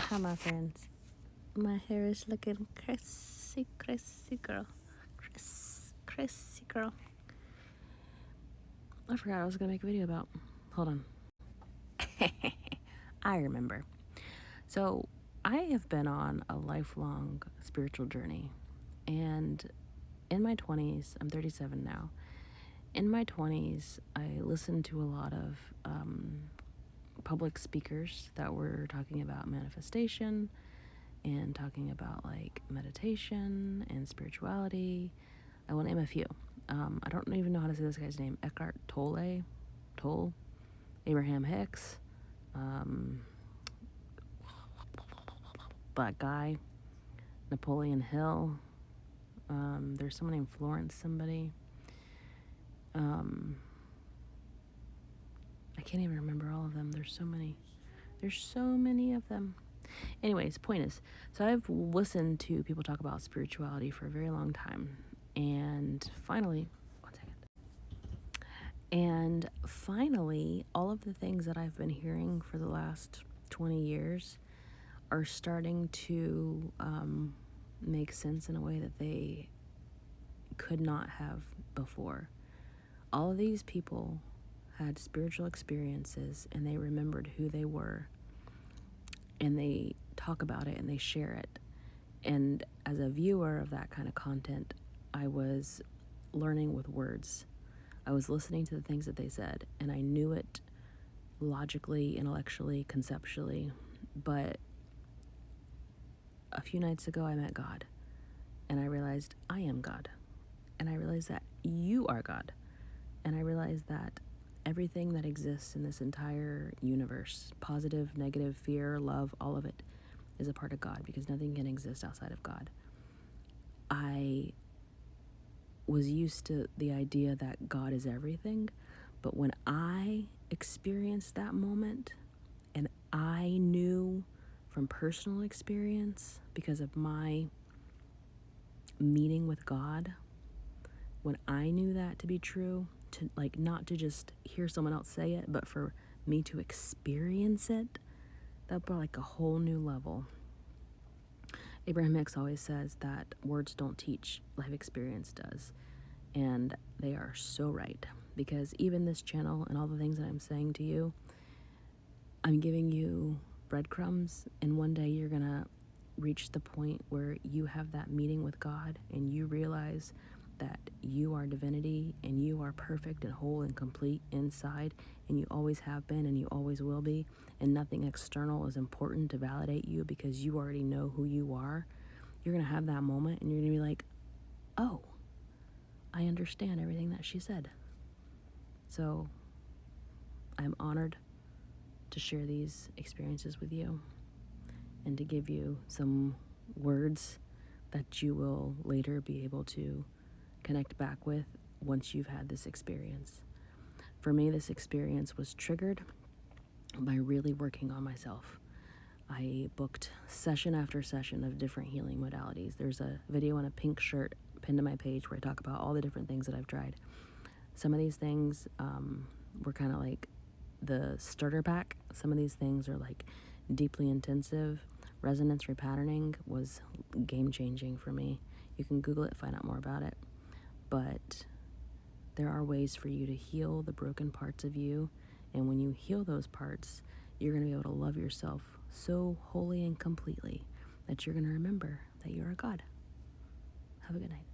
Hi, my friends. My hair is looking crazy, crazy girl. Crazy girl. I forgot I was gonna make a video about. Hold on. I remember. So, I have been on a lifelong spiritual journey. And in my 20s, I'm 37 now. In my 20s, I listened to a lot of public speakers that were talking about manifestation and talking about like meditation and spirituality. I will name a few. I don't even know how to say this guy's name. Eckhart Tolle, Abraham Hicks, Black Guy, Napoleon Hill. There's someone named Florence somebody. I can't even remember all of them. There's so many. There's so many of them. Anyways, point is, so I've listened to people talk about spirituality for a very long time. And finally, all of the things that I've been hearing for the last 20 years are starting to make sense in a way that they could not have before. All of these people had spiritual experiences and they remembered who they were, and they talk about it and they share it. And as a viewer of that kind of content, I was learning with words. I was listening to the things that they said, and I knew it logically, intellectually, conceptually. But a few nights ago, I met God, and I realized I am God. And I realized that you are God. And I realized that everything that exists in this entire universe, positive, negative, fear, love, all of it, is a part of God, because nothing can exist outside of God. I was used to the idea that God is everything, but when I experienced that moment and I knew from personal experience, because of my meeting with God, when I knew that to be true, to like not to just hear someone else say it, but for me to experience it, that brought like a whole new level. Abraham Hicks always says that words don't teach, life experience does. And they are so right, because even this channel and all the things that I'm saying to you, I'm giving you breadcrumbs, and one day you're gonna reach the point where you have that meeting with God and you realize that you are divinity and you are perfect and whole and complete inside, and you always have been and you always will be, and nothing external is important to validate you because you already know who you are. You're gonna have that moment and you're gonna be like, oh, I understand everything that she said. So I'm honored to share these experiences with you and to give you some words that you will later be able to connect back with once you've had this experience. For me, this experience was triggered by really working on myself. I booked session after session of different healing modalities. There's a video on a pink shirt pinned to my page where I talk about all the different things that I've tried. Some of these things were kind of like the starter pack. Some of these things are like deeply intensive. Resonance repatterning was game-changing for me. You can Google it, find out more about it. But there are ways for you to heal the broken parts of you. And when you heal those parts, you're going to be able to love yourself so wholly and completely that you're going to remember that you're a God. Have a good night.